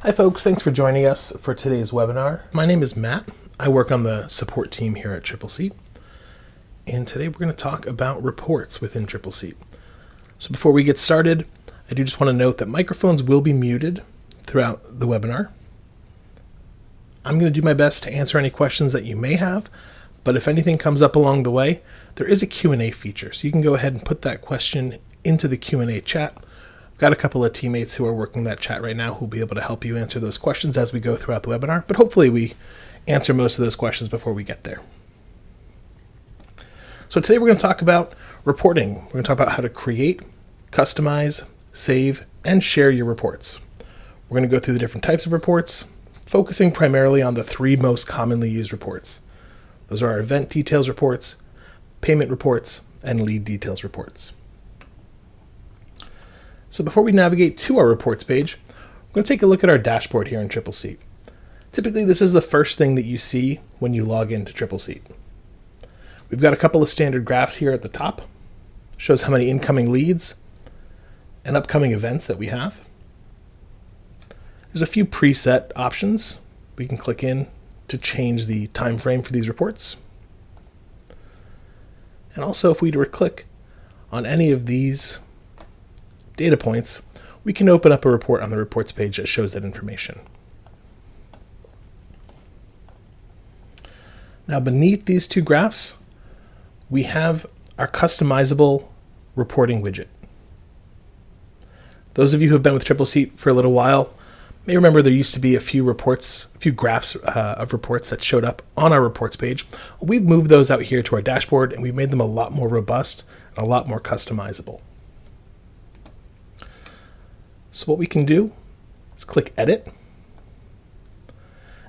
Hi folks, thanks for joining us for today's webinar. My name is Matt. I work on the support team here at Tripleseat. And today we're going to talk about reports within Tripleseat. So before we get started, I do just want to note that microphones will be muted throughout the webinar. I'm going to do my best to answer any questions that you may have, but if anything comes up along the way, there is a Q&A feature. So you can go ahead and put that question into the Q&A chat. Got a couple of teammates who are working that chat right now who will be able to help you answer those questions as we go throughout the webinar, but hopefully we answer most of those questions before we get there. So today we're going to talk about reporting. We're going to talk about how to create, customize, save, and share your reports. We're going to go through the different types of reports, focusing primarily on the three most commonly used reports. Those are our event details reports, payment reports, and lead details reports. So before we navigate to our reports page, we're going to take a look at our dashboard here in Tripleseat. Typically, this is the first thing that you see when you log into Tripleseat. We've got a couple of standard graphs here at the top. Shows how many incoming leads and upcoming events that we have. There's a few preset options. We can click in to change the time frame for these reports. And also, if we were to click on any of these data points, we can open up a report on the reports page that shows that information. Now beneath these two graphs, we have our customizable reporting widget. Those of you who have been with Tripleseat for a little while may remember there used to be a few graphs of reports that showed up on our reports page. We've moved those out here to our dashboard and we've made them a lot more robust and a lot more customizable. So what we can do is click Edit.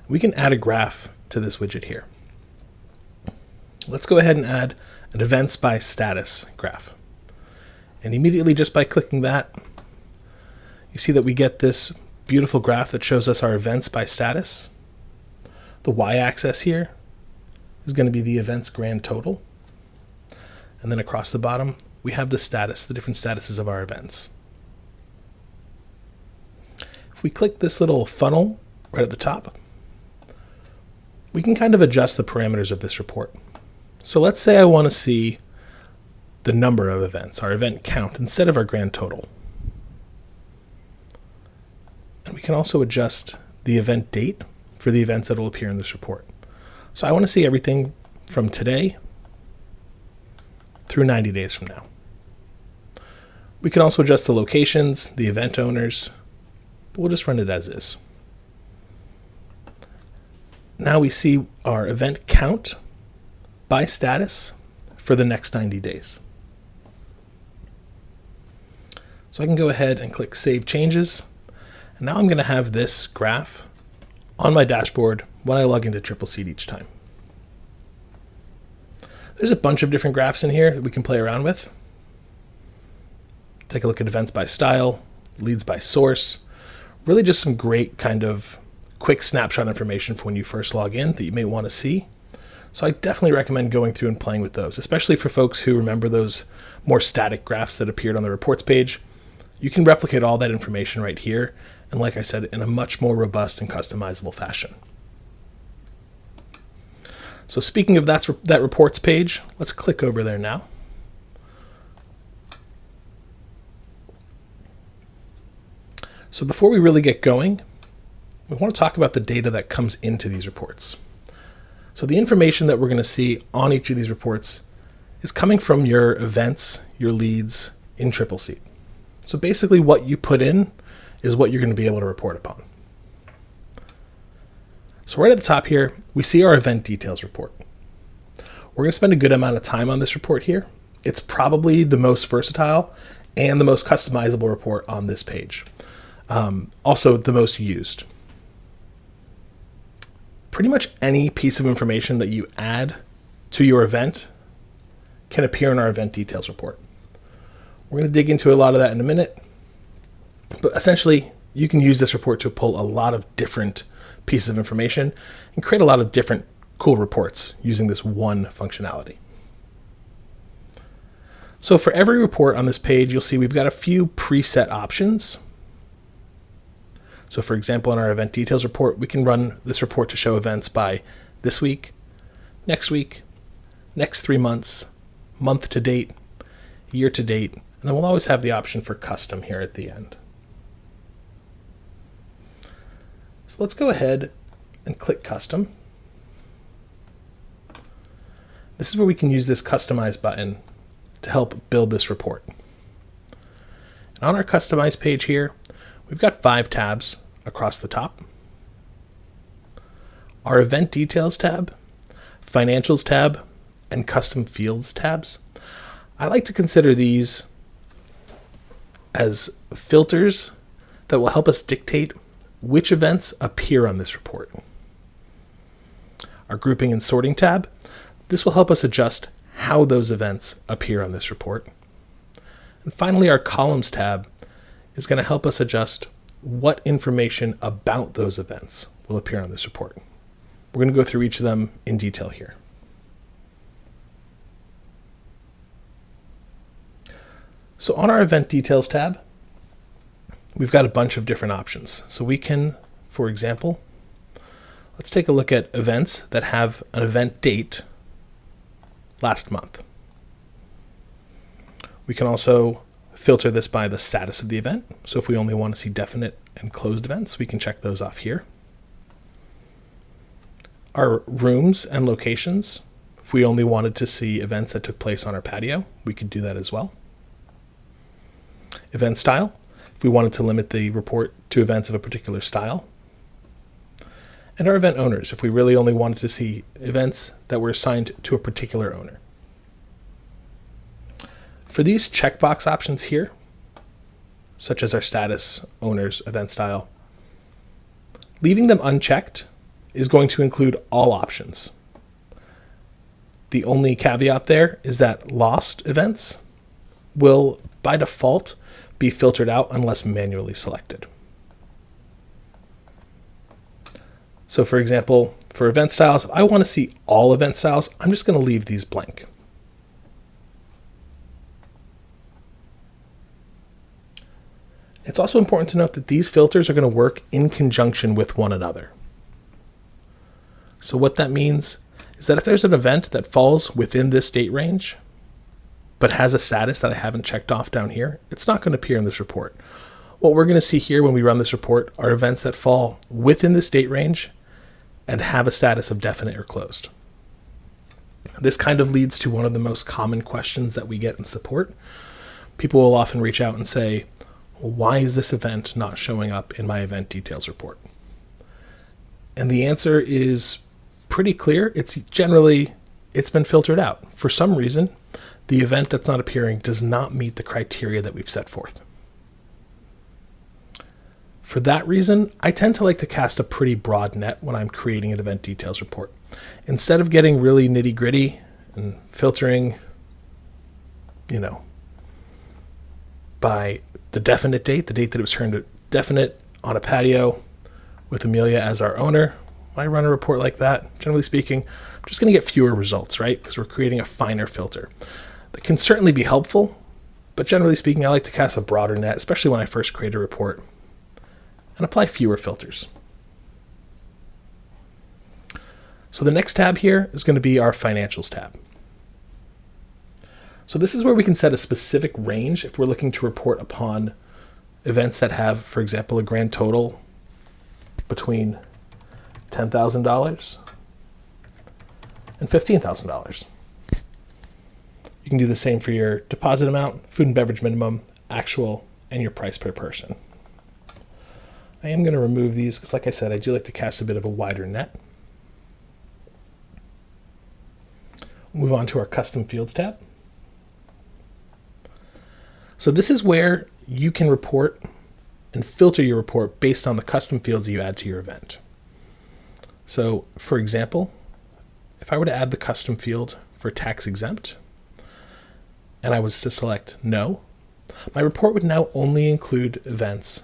We can add a graph to this widget here. Let's go ahead and add an events by status graph. And immediately just by clicking that, you see that we get this beautiful graph that shows us our events by status. The y-axis here is going to be the events grand total. And then across the bottom, we have the status, the different statuses of our events. If we click this little funnel right at the top, we can kind of adjust the parameters of this report. So let's say I want to see the number of events, our event count, instead of our grand total. And we can also adjust the event date for the events that will appear in this report. So I want to see everything from today through 90 days from now. We can also adjust the locations, the event owners, but we'll just run it as is. Now we see our event count by status for the next 90 days. So I can go ahead and click Save Changes. And now I'm going to have this graph on my dashboard when I log into Tripleseat each time. There's a bunch of different graphs in here that we can play around with. Take a look at events by style, leads by source. Really just some great kind of quick snapshot information for when you first log in that you may want to see. So I definitely recommend going through and playing with those, especially for folks who remember those more static graphs that appeared on the reports page. You can replicate all that information right here, and like I said, in a much more robust and customizable fashion. So speaking of that reports page, let's click over there now. So before we really get going, we want to talk about the data that comes into these reports. So the information that we're going to see on each of these reports is coming from your events, your leads in Tripleseat. So basically what you put in is what you're going to be able to report upon. So right at the top here, we see our event details report. We're going to spend a good amount of time on this report here. It's probably the most versatile and the most customizable report on this page. Also the most used. Pretty much any piece of information that you add to your event can appear in our event details report. We're going to dig into a lot of that in a minute, but essentially you can use this report to pull a lot of different pieces of information and create a lot of different cool reports using this one functionality. So for every report on this page, you'll see we've got a few preset options. So for example, in our event details report, we can run this report to show events by this week, next 3 months, month to date, year to date, and then we'll always have the option for custom here at the end. So let's go ahead and click custom. This is where we can use this customize button to help build this report. And on our customize page here, we've got 5 tabs across the top. Our event details tab, financials tab, and custom fields tabs. I like to consider these as filters that will help us dictate which events appear on this report. Our grouping and sorting tab, this will help us adjust how those events appear on this report. And finally, our columns tab is going to help us adjust what information about those events will appear on this report. We're going to go through each of them in detail here. So on our event details tab, we've got a bunch of different options. So we can, for example, let's take a look at events that have an event date last month. We can also filter this by the status of the event. So if we only want to see definite and closed events, we can check those off here. Our rooms and locations, if we only wanted to see events that took place on our patio, we could do that as well. Event style, if we wanted to limit the report to events of a particular style. And our event owners, if we really only wanted to see events that were assigned to a particular owner. For these checkbox options here, such as our status, owners, event style, leaving them unchecked is going to include all options. The only caveat there is that lost events will, by default, be filtered out unless manually selected. So for example, for event styles, if I want to see all event styles, I'm just going to leave these blank. It's also important to note that these filters are going to work in conjunction with one another. So what that means is that if there's an event that falls within this date range, but has a status that I haven't checked off down here, it's not going to appear in this report. What we're going to see here when we run this report are events that fall within this date range and have a status of definite or closed. This kind of leads to one of the most common questions that we get in support. People will often reach out and say, well, why is this event not showing up in my event details report? And the answer is pretty clear. It's been filtered out. For some reason, the event that's not appearing does not meet the criteria that we've set forth. For that reason, I tend to like to cast a pretty broad net when I'm creating an event details report. Instead of getting really nitty-gritty and filtering, by the definite date, the date that it was turned definite on a patio with Amelia as our owner, when I run a report like that, generally speaking, I'm just going to get fewer results, right? Because we're creating a finer filter. That can certainly be helpful, but generally speaking, I like to cast a broader net, especially when I first create a report, and apply fewer filters. So the next tab here is going to be our financials tab. So this is where we can set a specific range if we're looking to report upon events that have, for example, a grand total between $10,000 and $15,000. You can do the same for your deposit amount, food and beverage minimum, actual, and your price per person. I am going to remove these because, like I said, I do like to cast a bit of a wider net. Move on to our custom fields tab. So this is where you can report and filter your report based on the custom fields you add to your event. So for example, if I were to add the custom field for tax exempt and I was to select no, my report would now only include events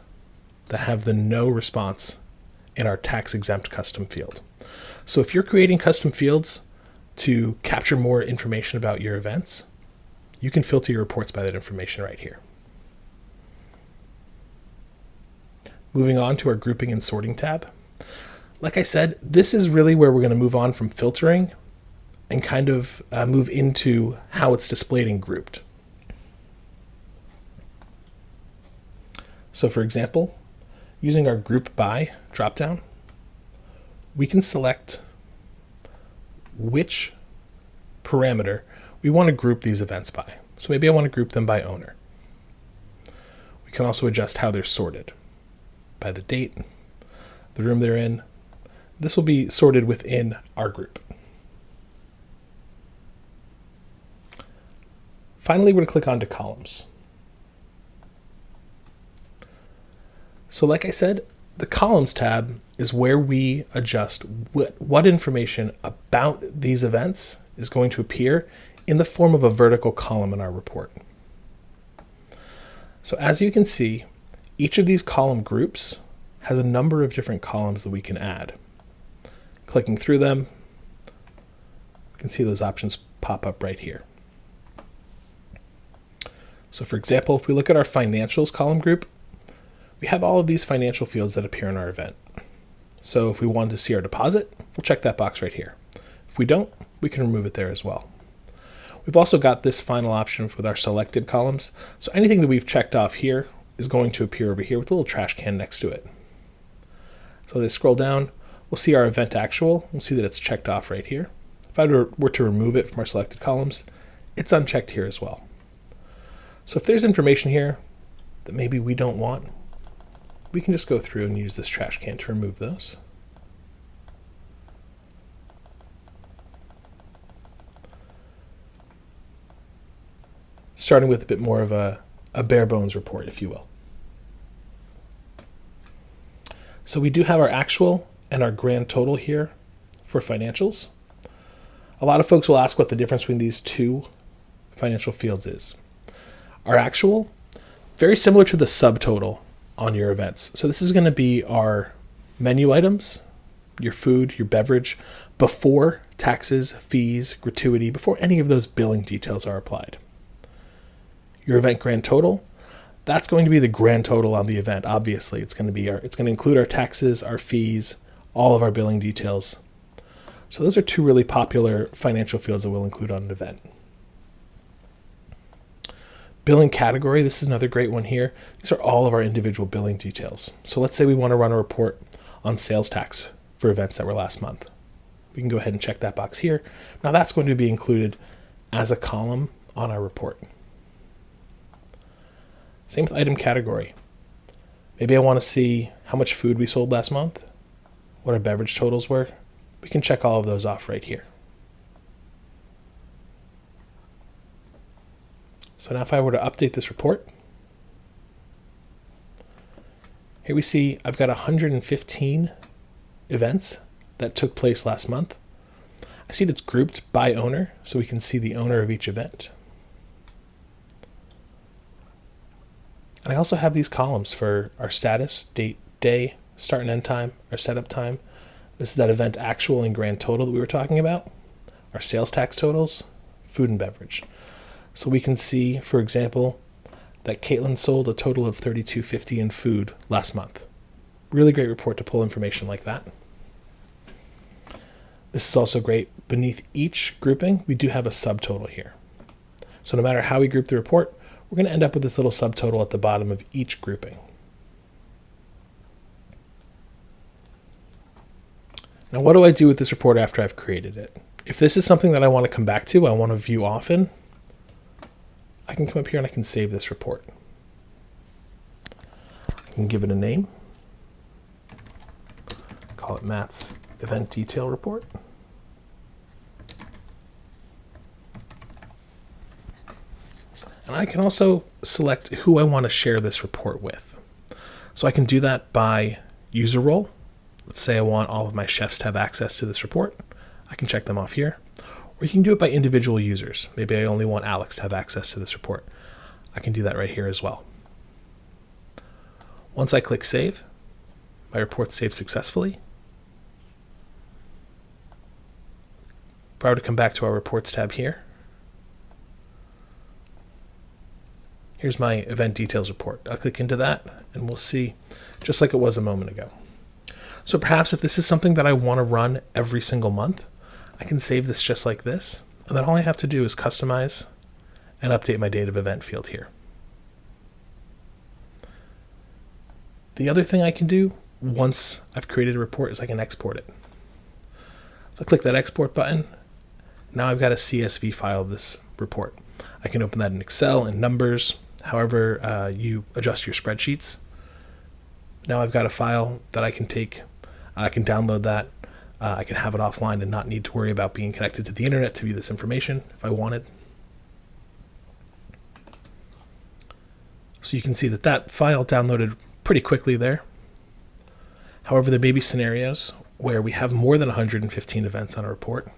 that have the no response in our tax exempt custom field. So if you're creating custom fields to capture more information about your events, you can filter your reports by that information right here. moving on to our grouping and sorting tab. Like I said, this is really where we're going to move on from filtering and kind of move into how it's displayed and grouped. So for example, using our group by dropdown, we can select which parameter we want to group these events by. So maybe I want to group them by owner. We can also adjust how they're sorted by the date, the room they're in. This will be sorted within our group. Finally, we're going to click onto columns. So like I said, the columns tab is where we adjust what information about these events is going to appear in the form of a vertical column in our report. So as you can see, each of these column groups has a number of different columns that we can add. Clicking through them, we can see those options pop up right here. So for example, if we look at our financials column group, we have all of these financial fields that appear in our event. So if we wanted to see our deposit, we'll check that box right here. If we don't, we can remove it there as well. We've also got this final option with our selected columns. So anything that we've checked off here is going to appear over here with a little trash can next to it. So they scroll down, we'll see our event actual. We'll see that it's checked off right here. If I were to remove it from our selected columns, it's unchecked here as well. So if there's information here that maybe we don't want, we can just go through and use this trash can to remove those. Starting with a bit more of a bare bones report, if you will. So we do have our actual and our grand total here for financials. A lot of folks will ask what the difference between these two financial fields is. Our actual, very similar to the subtotal on your events. So this is going to be our menu items, your food, your beverage, before taxes, fees, gratuity, before any of those billing details are applied. Your event grand total, that's going to be the grand total on the event. Obviously, it's going to include our taxes, our fees, all of our billing details. So those are two really popular financial fields that we'll include on an event. Billing category, this is another great one here. These are all of our individual billing details. So let's say we want to run a report on sales tax for events that were last month. We can go ahead and check that box here. Now that's going to be included as a column on our report. Same with item category. Maybe I want to see how much food we sold last month, what our beverage totals were. We can check all of those off right here. So now if I were to update this report, here we see I've got 115 events that took place last month. I see it's grouped by owner, so we can see the owner of each event. And I also have these columns for our status, date, day, start and end time, our setup time. This is that event actual and grand total that we were talking about, our sales tax totals, food and beverage. So we can see, for example, that Caitlin sold a total of $32.50 in food last month. Really great report to pull information like that. This is also great. Beneath each grouping, we do have a subtotal here. So no matter how we group the report, we're going to end up with this little subtotal at the bottom of each grouping. Now, what do I do with this report after I've created it? If this is something that I want to come back to, I want to view often, I can come up here and I can save this report. I can give it a name. Call it Matt's Event Detail Report. And I can also select who I want to share this report with. So I can do that by user role. Let's say I want all of my chefs to have access to this report. I can check them off here. Or you can do it by individual users. Maybe I only want Alex to have access to this report. I can do that right here as well. Once I click save, my report's saved successfully. If I were to come back to our reports tab here, Here's my event details report. I'll click into that and we'll see just like it was a moment ago. So perhaps if this is something that I want to run every single month, I can save this just like this. And then all I have to do is customize and update my date of event field here. The other thing I can do once I've created a report is I can export it. So I click that export button. Now I've got a CSV file of this report. I can open that in Excel and Numbers, however you adjust your spreadsheets. Now I've got a file that I can take. I can download that. I can have it offline and not need to worry about being connected to the internet to view this information if I wanted. So you can see that that file downloaded pretty quickly there. However, there may be scenarios where we have more than 115 events on a report.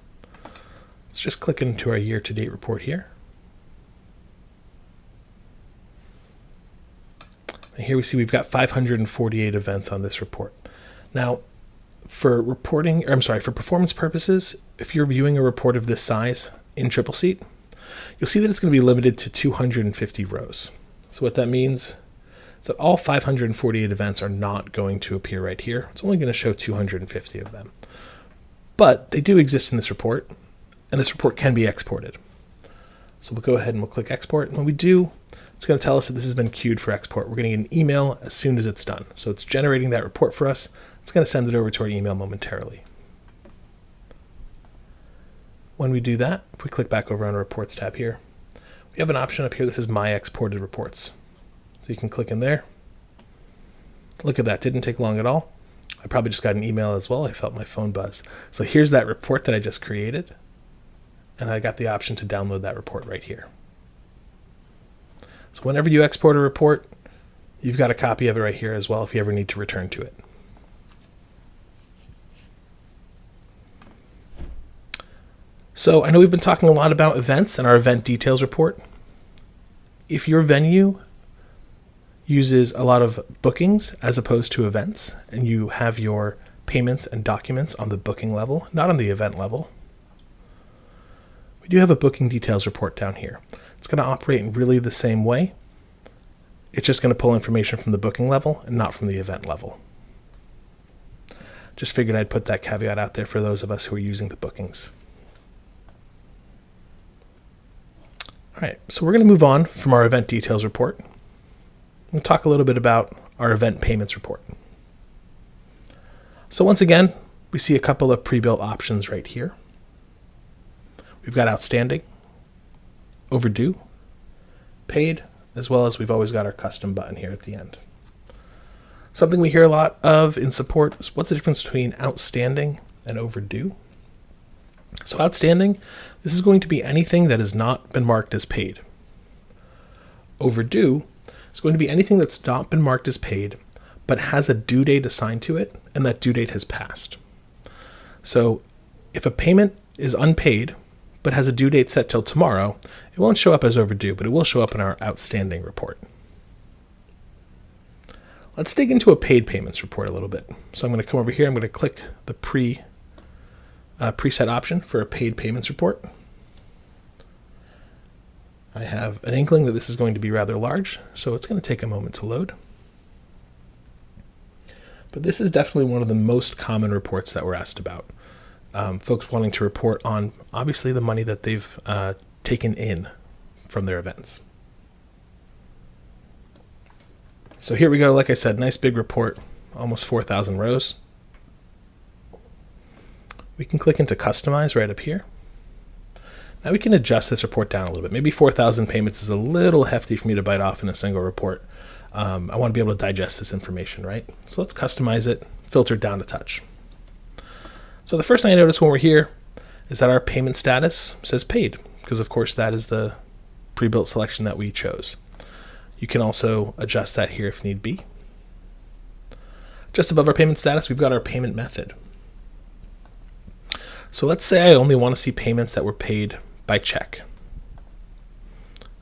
Let's just click into our year-to-date report here. And here we see we've got 548 events on this report. Now, for performance purposes, if you're viewing a report of this size in Tripleseat, you'll see that it's going to be limited to 250 rows. So what that means is that all 548 events are not going to appear right here. It's only going to show 250 of them. But they do exist in this report, and this report can be exported. So we'll go ahead and we'll click export. And when we do, it's going to tell us that this has been queued for export. We're going to get an email as soon as it's done. So it's generating that report for us. It's going to send it over to our email momentarily. When we do that, if we click back over on the Reports tab here, we have an option up here that says My Exported Reports. So you can click in there. Look at that, didn't take long at all. I probably just got an email as well. I felt my phone buzz. So here's that report that I just created. And I got the option to download that report right here. So whenever you export a report, you've got a copy of it right here as well if you ever need to return to it. So I know we've been talking a lot about events and our event details report. If your venue uses a lot of bookings as opposed to events, and you have your payments and documents on the booking level, not on the event level, we do have a booking details report down here. It's going to operate in really the same way. It's just going to pull information from the booking level and not from the event level. Just figured I'd put that caveat out there for those of us who are using the bookings. All right, so we're going to move on from our event details report. We'll talk a little bit about our event payments report. So once again, we see a couple of pre-built options right here. We've got outstanding, overdue, paid, as well as we've always got our custom button here at the end. Something we hear a lot of in support is what's the difference between outstanding and overdue? So outstanding, this is going to be anything that has not been marked as paid. Overdue is going to be anything that's not been marked as paid, but has a due date assigned to it, and that due date has passed. So if a payment is unpaid, but has a due date set till tomorrow, it won't show up as overdue, but it will show up in our outstanding report. Let's dig into a paid payments report a little bit. So I'm going to come over here, I'm going to click the preset option for a paid payments report. I have an inkling that this is going to be rather large, so it's going to take a moment to load. But this is definitely one of the most common reports that we're asked about. Folks wanting to report on, obviously, the money that they've taken in from their events. So here we go. Like I said, nice big report, almost 4,000 rows. We can click into Customize right up here. Now we can adjust this report down a little bit. Maybe 4,000 payments is a little hefty for me to bite off in a single report. I want to be able to digest this information, right? So let's customize it, filter it down a touch. So the first thing I notice when we're here is that our payment status says paid, because of course that is the pre-built selection that we chose. You can also adjust that here if need be. Just above our payment status, we've got our payment method. So let's say I only want to see payments that were paid by check.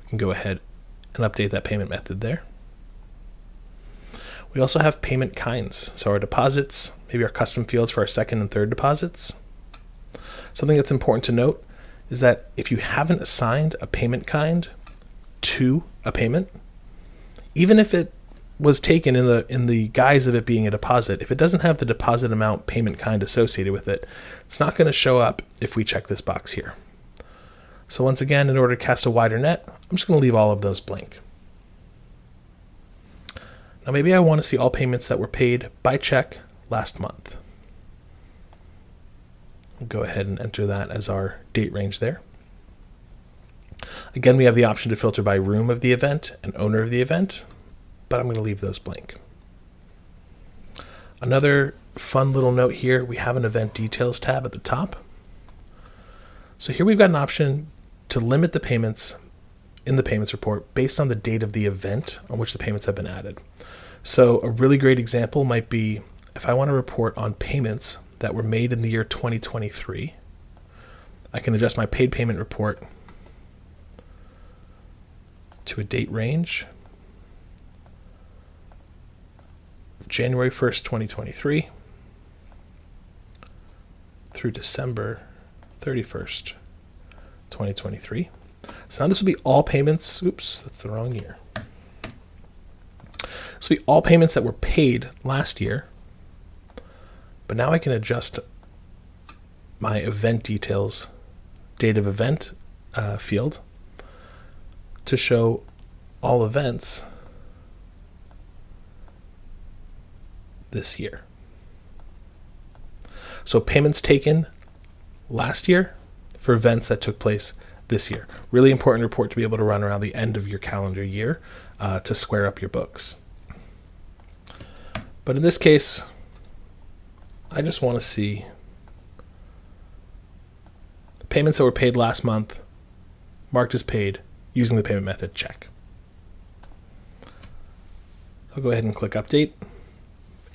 We can go ahead and update that payment method there. We also have payment kinds. So our deposits, maybe our custom fields for our second and third deposits. Something that's important to note is that if you haven't assigned a payment kind to a payment, even if it was taken in the guise of it being a deposit, if it doesn't have the deposit amount payment kind associated with it, it's not going to show up if we check this box here. So once again, in order to cast a wider net, I'm just going to leave all of those blank. Now maybe I want to see all payments that were paid by check last month. We'll go ahead and enter that as our date range there. Again, we have the option to filter by room of the event and owner of the event, but I'm going to leave those blank. Another fun little note here, we have an event details tab at the top. So here we've got an option to limit the payments in the payments report based on the date of the event on which the payments have been added. So a really great example might be if I want to report on payments that were made in the year 2023, I can adjust my paid payment report to a date range, January 1st, 2023 through December 31st, 2023. So now this will be all payments. Oops, that's the wrong year. This will be all payments that were paid last year. But now I can adjust my event details, date of event field to show all events this year. So payments taken last year for events that took place this year. Really important report to be able to run around the end of your calendar year to square up your books. But in this case, I just want to see the payments that were paid last month marked as paid using the payment method check. I'll go ahead and click update.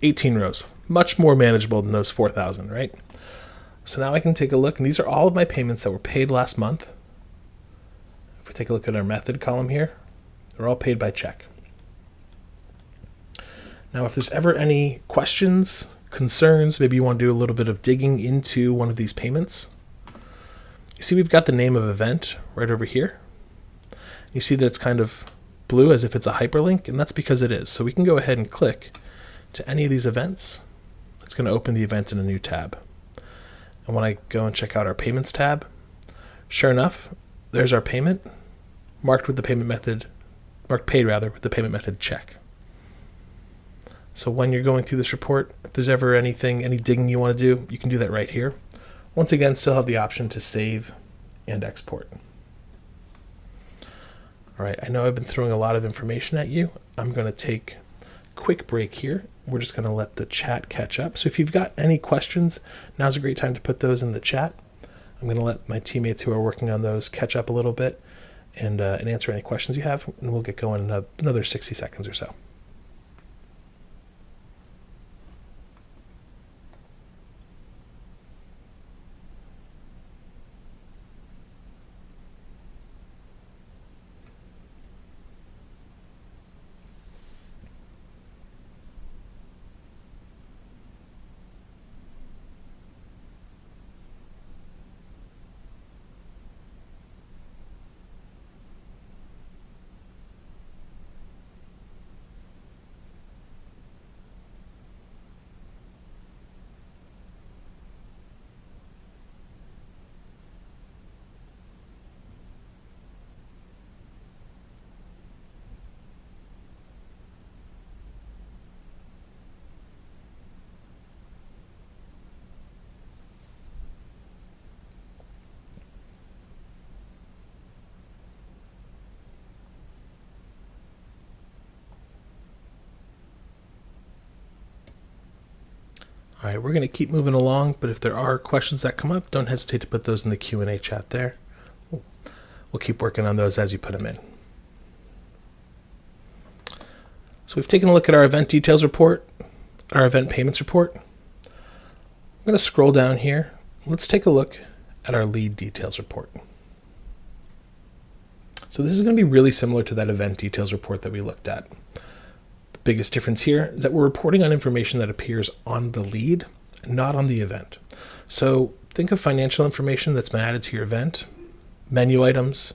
18 rows, much more manageable than those 4,000, right? So now I can take a look, and these are all of my payments that were paid last month. If we take a look at our method column here, they're all paid by check. Now, if there's ever any questions, concerns, maybe you want to do a little bit of digging into one of these payments, you see we've got the name of event right over here. You see that it's kind of blue as if it's a hyperlink, and that's because it is. So we can go ahead and click to any of these events. It's going to open the event in a new tab. And when I go and check out our payments tab, sure enough, there's our payment marked with the payment method, marked paid rather, with the payment method check. So when you're going through this report, if there's ever anything, any digging you want to do, you can do that right here. Once again, still have the option to save and export. All right, I know I've been throwing a lot of information at you. I'm going to take a quick break here. We're just going to let the chat catch up. So if you've got any questions, now's a great time to put those in the chat. I'm going to let my teammates who are working on those catch up a little bit and answer any questions you have, and we'll get going in another 60 seconds or so. All right, we're going to keep moving along, but if there are questions that come up, don't hesitate to put those in the Q&A chat there. We'll keep working on those as you put them in. So we've taken a look at our event details report, our event payments report. I'm going to scroll down here. Let's take a look at our lead details report. So this is going to be really similar to that event details report that we looked at. Biggest difference here is that we're reporting on information that appears on the lead, not on the event. So think of financial information that's been added to your event, menu items,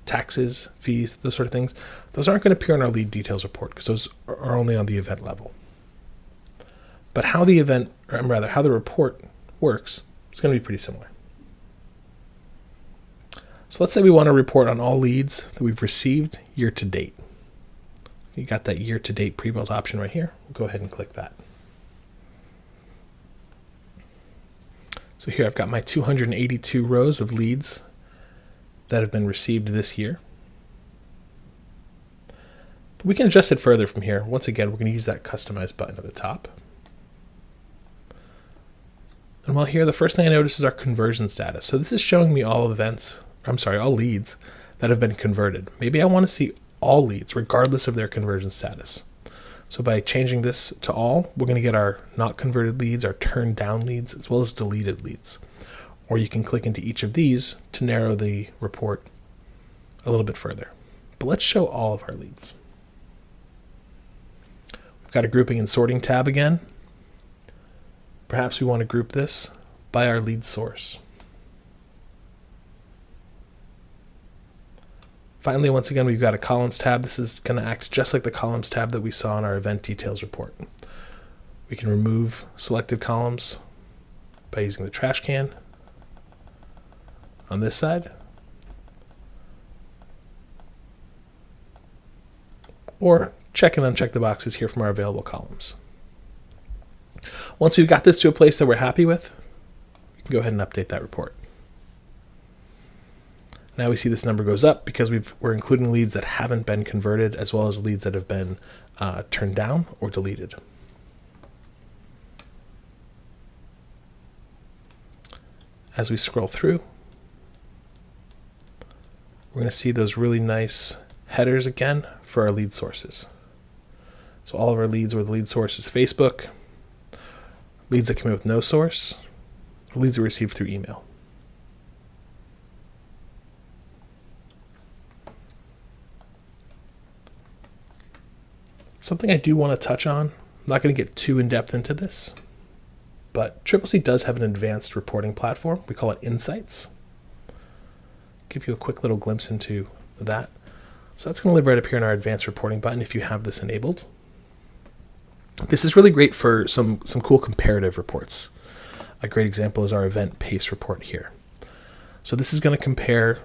taxes, fees, those sort of things, those aren't going to appear in our lead details report because those are only on the event level. But how the report works is going to be pretty similar. So let's say we want to report on all leads that we've received year to date. You got that year to date pre-built option right here. We'll go ahead and click that. So here I've got my 282 rows of leads that have been received this year. But we can adjust it further from here. Once again, we're going to use that customize button at the top. And while here, the first thing I notice is our conversion status. So this is showing me all leads that have been converted. Maybe I want to see all leads regardless of their conversion status. So by changing this to all, we're going to get our not converted leads, our turned down leads, as well as deleted leads. Or you can click into each of these to narrow the report a little bit further. But let's show all of our leads. We've got a grouping and sorting tab again. Perhaps we want to group this by our lead source. Finally, once again, we've got a columns tab. This is going to act just like the columns tab that we saw in our event details report. We can remove selected columns by using the trash can on this side, or check and uncheck the boxes here from our available columns. Once we've got this to a place that we're happy with, we can go ahead and update that report. Now we see this number goes up because we're including leads that haven't been converted, as well as leads that have been turned down or deleted. As we scroll through, we're going to see those really nice headers again for our lead sources. So all of our leads where the lead source is Facebook, leads that come in with no source, or leads that are received through email. Something I do want to touch on, I'm not going to get too in-depth into this, but Tripleseat does have an advanced reporting platform. We call it Insights. Give you a quick little glimpse into that. So that's going to live right up here in our advanced reporting button if you have this enabled. This is really great for some cool comparative reports. A great example is our event pace report here. So this is going to compare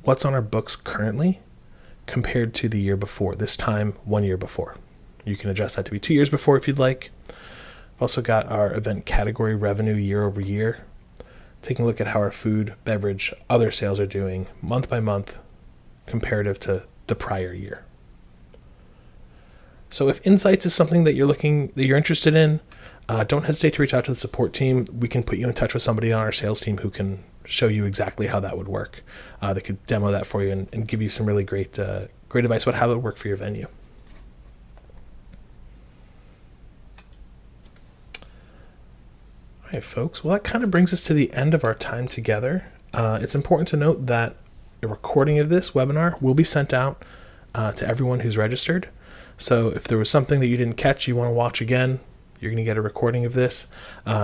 what's on our books currently compared to the year before, this time 1 year before. You can adjust that to be 2 years before if you'd like. We've also got our event category revenue year over year, taking a look at how our food, beverage, other sales are doing month by month comparative to the prior year. So if Insights is something that you're interested in, don't hesitate to reach out to the support team. We can put you in touch with somebody on our sales team who can show you exactly how that would work. They could demo that for you and give you some really great advice about how that would work for your venue. All right, folks. Well, that kind of brings us to the end of our time together. It's important to note that a recording of this webinar will be sent out to everyone who's registered. So if there was something that you didn't catch, you want to watch again, you're going to get a recording of this.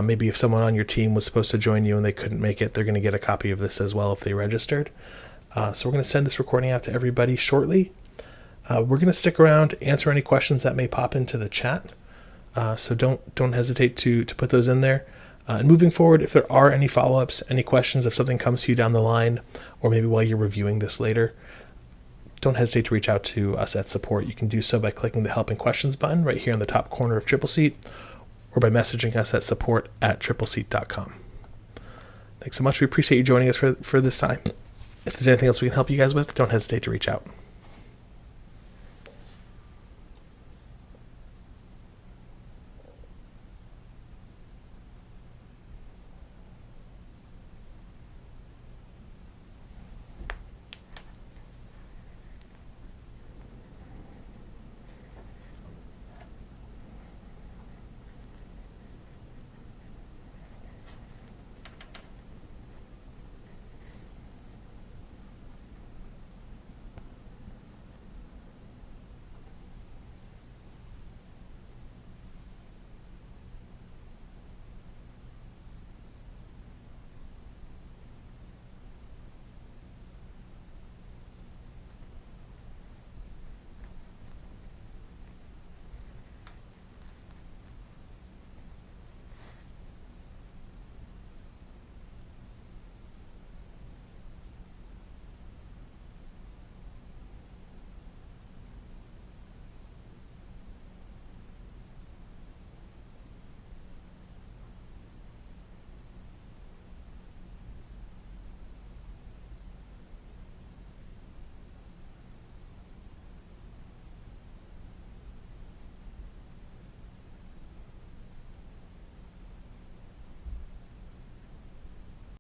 Maybe if someone on your team was supposed to join you and they couldn't make it, they're going to get a copy of this as well if they registered. So we're going to send this recording out to everybody shortly. We're going to stick around, answer any questions that may pop into the chat. So don't hesitate to put those in there. And moving forward, if there are any follow-ups, any questions, if something comes to you down the line, or maybe while you're reviewing this later, don't hesitate to reach out to us at support. You can do so by clicking the Help and Questions button right here in the top corner of Tripleseat, or by messaging us at support@tripleseat.com. Thanks so much. We appreciate you joining us for this time. If there's anything else we can help you guys with, don't hesitate to reach out.